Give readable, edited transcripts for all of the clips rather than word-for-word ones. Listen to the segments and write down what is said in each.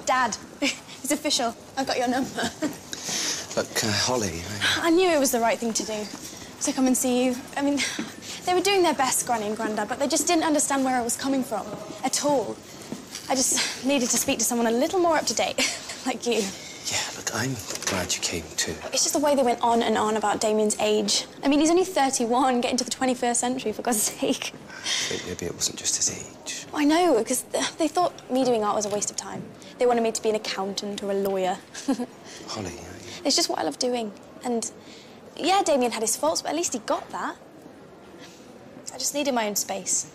Dad, it's official. I've got your number. Look, Holly... I knew it was the right thing to do, to come and see you. I mean, they were doing their best, Granny and Grandad, but they just didn't understand where I was coming from, at all. I just needed to speak to someone a little more up to date, like you. Yeah, look, I'm glad you came too. It's just the way they went on and on about Damien's age. I mean, he's only 31, getting to the 21st century, for God's sake. Maybe it wasn't just his age. I know, because they thought me doing art was a waste of time. They wanted me to be an accountant or a lawyer. Holly... It's just what I love doing. And, yeah, Damien had his faults, but at least he got that. I just needed my own space.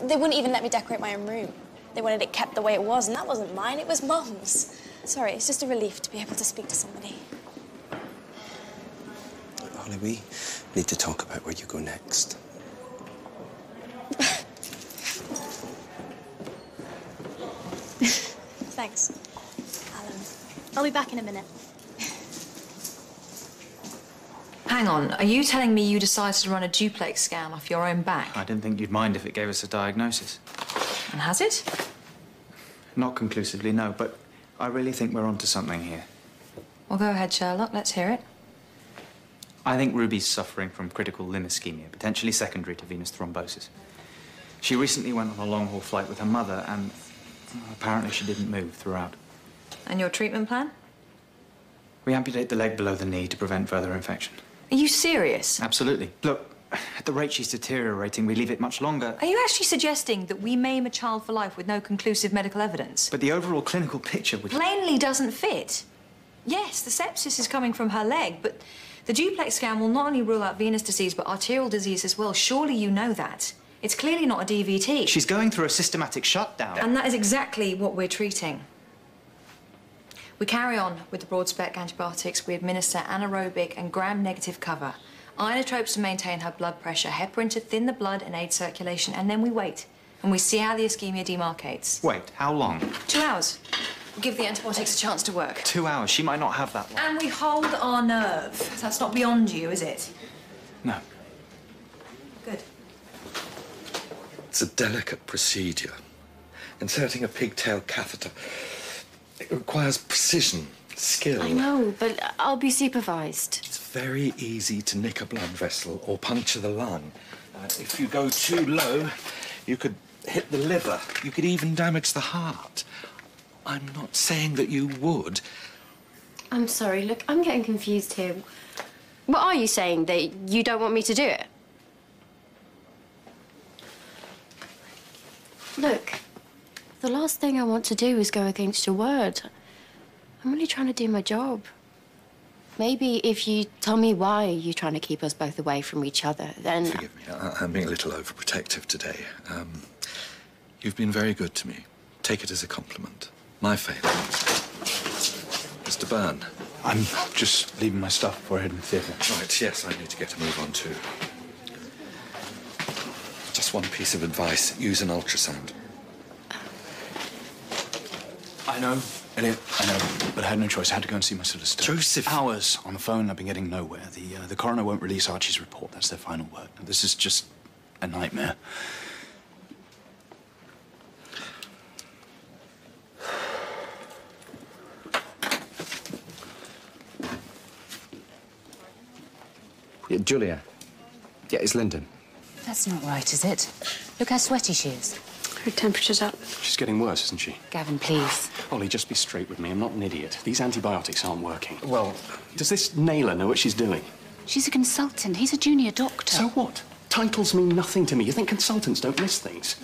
They wouldn't even let me decorate my own room. They wanted it kept the way it was, and that wasn't mine, it was Mum's. Sorry, it's just a relief to be able to speak to somebody. Holly, we need to talk about where you go next. Thanks, Alan. I'll be back in a minute. Hang on, are you telling me you decided to run a duplex scam off your own back? I didn't think you'd mind if it gave us a diagnosis. And has it? Not conclusively, no, but I really think we're onto something here. Well, go ahead, Sherlock. Let's hear it. I think Ruby's suffering from critical limb ischemia, potentially secondary to venous thrombosis. She recently went on a long-haul flight with her mother, and apparently she didn't move throughout. And your treatment plan? We amputate the leg below the knee to prevent further infection. Are you serious? Absolutely. Look, at the rate she's deteriorating, we leave it much longer. Are you actually suggesting that we maim a child for life with no conclusive medical evidence? But the overall clinical picture would... Plainly doesn't fit. Yes, the sepsis is coming from her leg, but the duplex scan will not only rule out venous disease, but arterial disease as well. Surely you know that. It's clearly not a DVT. She's going through a systematic shutdown. And that is exactly what we're treating. We carry on with the broad-spec antibiotics. We administer anaerobic and gram-negative cover. Inotropes to maintain her blood pressure, heparin to thin the blood and aid circulation, and then we wait. And we see how the ischemia demarcates. Wait, how long? 2 hours. We'll give the antibiotics a chance to work. 2 hours? She might not have that long. And we hold our nerve. That's not beyond you, is it? No. Good. It's a delicate procedure. Inserting a pigtail catheter. It requires precision, skill. I know, but I'll be supervised. It's very easy to nick a blood vessel or puncture the lung. If you go too low, you could hit the liver. You could even damage the heart. I'm not saying that you would. I'm sorry, look, I'm getting confused here. What are you saying, that you don't want me to do it? Look, the last thing I want to do is go against your word. I'm only trying to do my job. Maybe if you tell me why you're trying to keep us both away from each other, then... Forgive me, I'm being a little overprotective today. You've been very good to me. Take it as a compliment. My favour. Mr. Byrne. I'm just leaving my stuff before I head in the theatre. Right, yes, I need to get a move on too. Just one piece of advice. Use an ultrasound. I know, Elliot, I know, but I had no choice. I had to go and see my solicitor. Joseph! Hours on the phone, I've been getting nowhere. The coroner won't release Archie's report. That's their final word. This is just a nightmare. Yeah, Julia. Yeah, it's Lyndon. That's not right, is it? Look how sweaty she is. Her temperature's up. She's getting worse, isn't she? Gavin, please. Ollie, just be straight with me. I'm not an idiot. These antibiotics aren't working. Well, does this nailer know what she's doing? She's a consultant. He's a junior doctor. So what? Titles mean nothing to me. You think consultants don't miss things?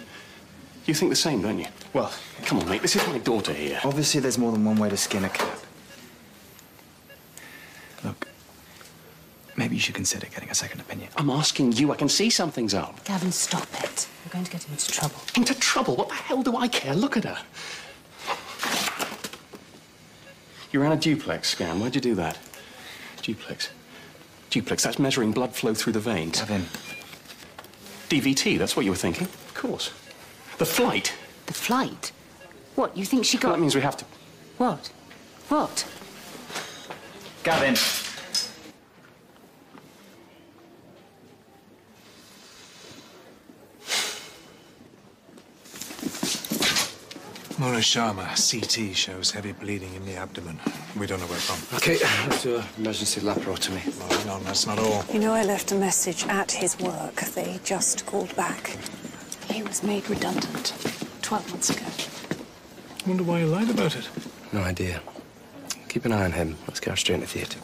You think the same, don't you? Well, come on, mate. This is my daughter here. Obviously, there's more than one way to skin a cat. Look, maybe you should consider getting a second opinion. I'm asking you. I can see something's up. Gavin, stop it. You're going to get him into trouble. Into trouble? What the hell do I care? Look at her. You ran a duplex scan. Why'd you do that? Duplex. Duplex, that's measuring blood flow through the veins. Gavin. DVT, that's what you were thinking? Of course. The flight. The flight? What, you think she got... Well, that means we have to... What? What? Gavin. Mona Sharma, CT, shows heavy bleeding in the abdomen. We don't know where from. OK, let's do an emergency laparotomy. Oh, hang on, that's not all. You know, I left a message at his work. They just called back. He was made redundant 12 months ago. Wonder why you lied about it. No idea. Keep an eye on him. Let's get her straight into theatre.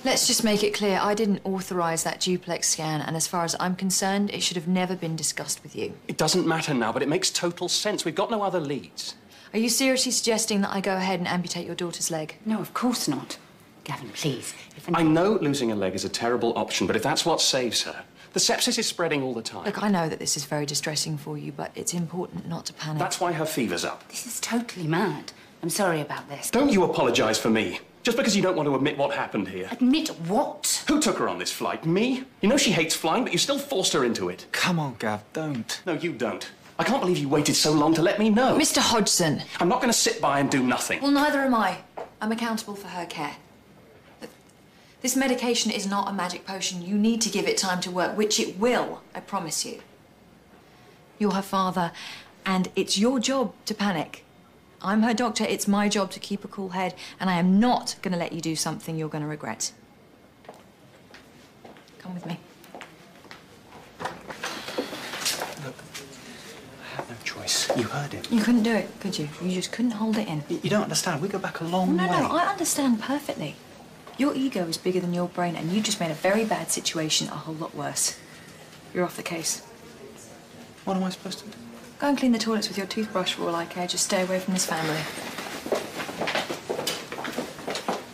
Let's just make it clear, I didn't authorise that duplex scan, and as far as I'm concerned, it should have never been discussed with you. It doesn't matter now, but it makes total sense. We've got no other leads. Are you seriously suggesting that I go ahead and amputate your daughter's leg? No, of course not. Gavin, please. I know losing a leg is a terrible option, but if that's what saves her, the sepsis is spreading all the time. Look, I know that this is very distressing for you, but it's important not to panic. That's why her fever's up. This is totally mad. I'm sorry about this. Don't you apologise for me. Just because you don't want to admit what happened here. Admit what? Who took her on this flight? Me? You know she hates flying, but you still forced her into it. Come on, Gav, don't. No, you don't. I can't believe you waited so long to let me know. Mr. Hodgson. I'm not going to sit by and do nothing. Well, neither am I. I'm accountable for her care. This medication is not a magic potion. You need to give it time to work, which it will, I promise you. You're her father, and it's your job to panic. I'm her doctor. It's my job to keep a cool head, and I am not going to let you do something you're going to regret. Come with me. Look, I have no choice. You heard him. You couldn't do it, could you? You just couldn't hold it in. You don't understand. We go back a long way. No, I understand perfectly. Your ego is bigger than your brain, and you just made a very bad situation a whole lot worse. You're off the case. What am I supposed to do? Go and clean the toilets with your toothbrush for all I care. Just stay away from this family.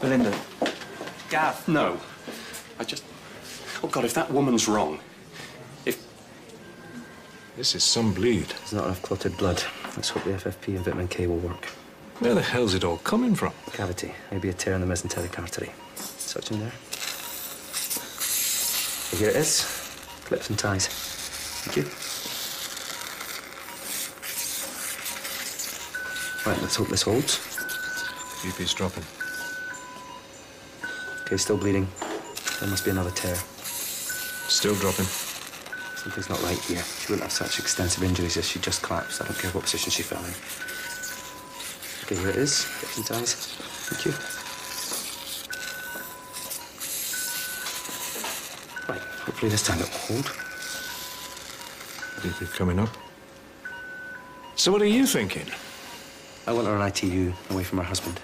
Belinda. Gav. No. Oh, God, if that woman's wrong. This is some bleed. There's not enough clotted blood. Let's hope the FFP and vitamin K will work. Where the hell's it all coming from? Cavity. Maybe a tear in the mesenteric artery. Such in there. Here it is. Clips and ties. Thank you. Right, let's hope this holds. BP's dropping. Okay, still bleeding. There must be another tear. Still dropping. Something's not right here. She wouldn't have such extensive injuries if she just collapsed. I don't care what position she fell in. Okay, here it is. Clips and ties. Thank you. Right, hopefully this time it will hold. BP coming up. So what are you thinking? I want her on ITU, away from her husband.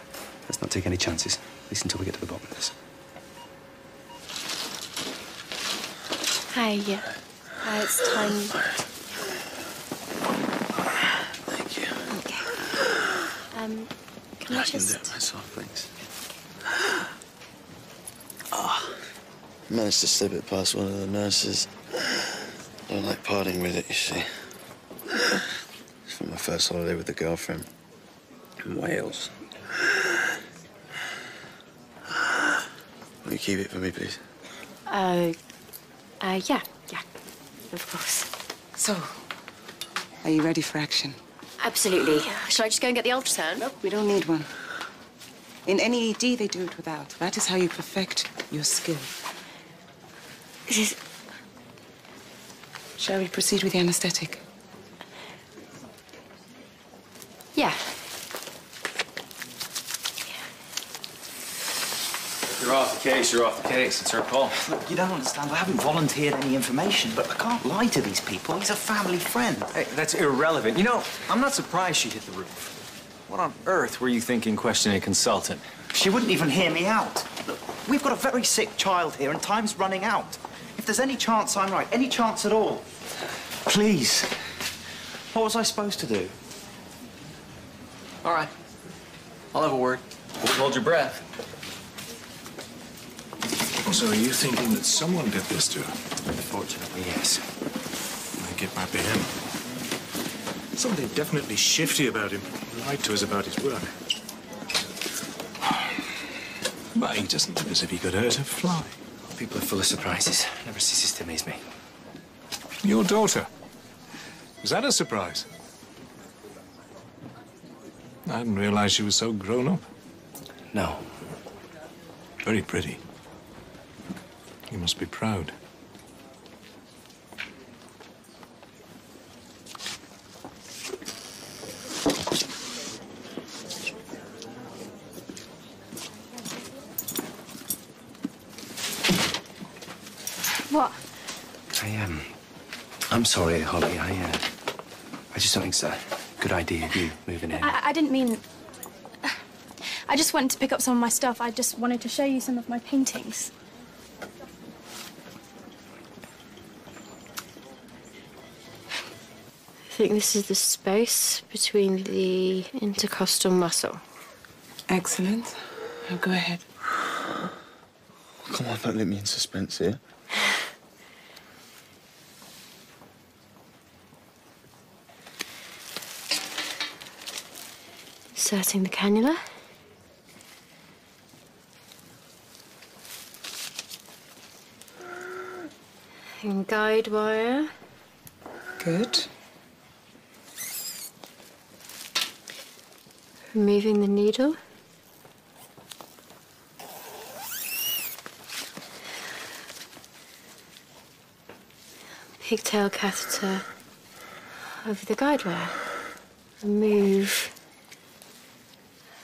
Let's not take any chances, at least until we get to the bottom of this. Hi, it's time. Thank you. Okay. Can I can just... do it myself, thanks. Managed to slip it past one of the nurses. Don't like parting with it, you see. It's from my first holiday with the girlfriend in Wales. Will you keep it for me, please? Yeah, of course. So, are you ready for action? Absolutely. Shall I just go and get the ultrasound? Nope, we don't need one. In any ED, they do it without. That is how you perfect your skill. Shall we proceed with the anesthetic? Yeah. You're off the case, you're off the case. It's her call. Look, you don't understand. I haven't volunteered any information, but I can't lie to these people. He's a family friend. Hey, that's irrelevant. You know, I'm not surprised she hit the roof. What on earth were you thinking questioning a consultant? She wouldn't even hear me out. Look, we've got a very sick child here, and time's running out. If there's any chance I'm right, any chance at all, please. What was I supposed to do? All right. I'll have a word. Hold your breath. So are you thinking that someone did this to her? Unfortunately, yes. I get back to him. Something definitely shifty about him. Lied to us about his work. But he doesn't look as if he could hurt a fly. People are full of surprises. Never ceases to amaze me. Your daughter? Was that a surprise? I hadn't realized she was so grown up. No. Very pretty. You must be proud. What? I'm sorry, Holly. I just don't think it's a good idea, you moving in. I didn't mean... I just went to pick up some of my stuff. I just wanted to show you some of my paintings. I think this is the space between the intercostal muscle. Excellent. Now go ahead. Come on, don't leave me in suspense here. Inserting the cannula. And guide wire. Good. Removing the needle. Pigtail catheter over the guide wire. Remove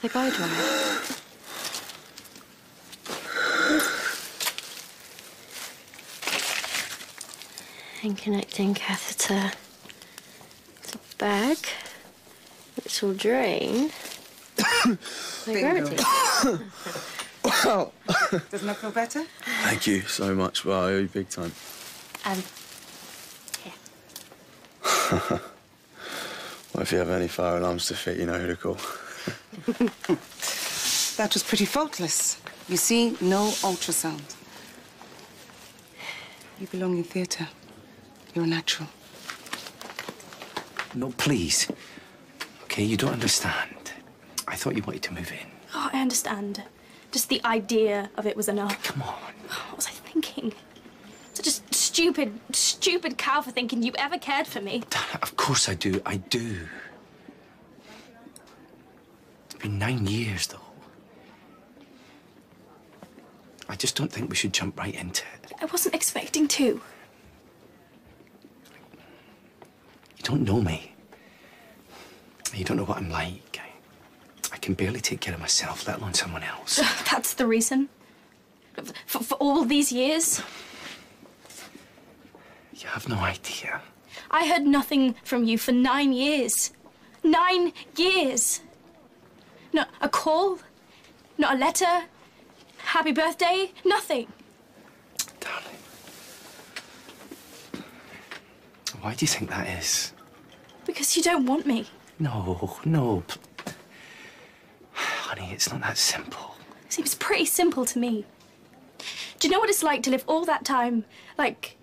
the guide wire. And connecting catheter to bag, which will drain by gravity. Wow. Doesn't that feel better? Thank you so much. Wow, I owe you big time. Here. Well, if you have any fire alarms to fit, you know who to call. That was pretty faultless. You see, no ultrasound. You belong in theatre. You're a natural. No, please. Okay, you don't understand. I thought you wanted to move in. Oh, I understand. Just the idea of it was enough. Come on. What was I thinking? Such a stupid cow for thinking you ever cared for me. Of course I do. I do. It's been 9 years, though. I just don't think we should jump right into it. I wasn't expecting to. You don't know me. You don't know what I'm like. I can barely take care of myself, let alone someone else. That's the reason? For all these years? You have no idea. I heard nothing from you for 9 years. 9 years. Not a call, not a letter, happy birthday, nothing. Darling. Why do you think that is? Because you don't want me. No. Honey, it's not that simple. Seems pretty simple to me. Do you know what it's like to live all that time, like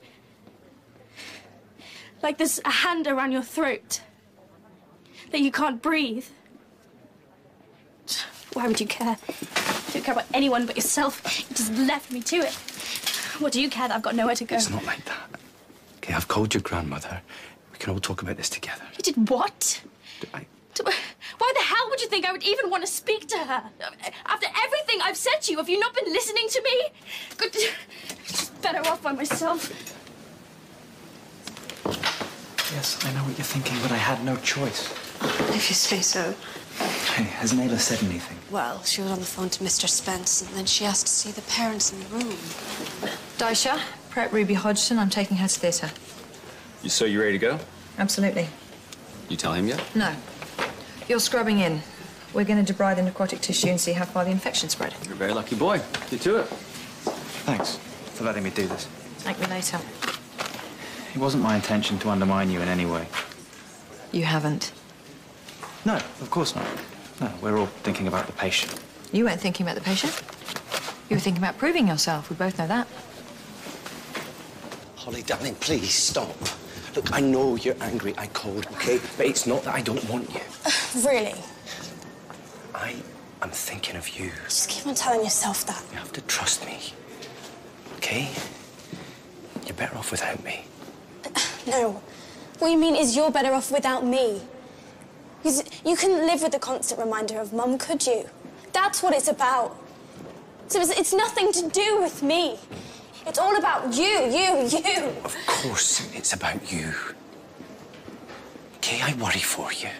there's a hand around your throat, that you can't breathe? Why would you care? You don't care about anyone but yourself. You just left me to it. What do you care that I've got nowhere to go? It's not like that. Okay, I've called your grandmother. We can all talk about this together. You did what? Why the hell would you think I would even want to speak to her? After everything I've said to you, have you not been listening to me? Good. Just better off by myself. Yes, I know what you're thinking, but I had no choice. If you say so. Hey, has Naylor said anything? Well, she was on the phone to Mr. Spence, and then she asked to see the parents in the room. Daisha, prep Ruby Hodgson. I'm taking her to theatre. So you ready to go? Absolutely. You tell him yet? No. You're scrubbing in. We're going to debride the necrotic tissue and see how far the infection spread. You're a very lucky boy. Get to it. Thanks for letting me do this. Thank me later. It wasn't my intention to undermine you in any way. You haven't. No, of course not. No, we're all thinking about the patient. You weren't thinking about the patient. You were thinking about proving yourself. We both know that. Holly, darling, please stop. Look, I know you're angry. I called, okay? But it's not that I don't want you. Really? I'm thinking of you. Just keep on telling yourself that. You have to trust me, okay? You're better off without me. No. What you mean is you're better off without me. Because you couldn't live with the constant reminder of Mum, could you? That's what it's about. So it's nothing to do with me. It's all about you. Of course it's about you. Okay, I worry for you.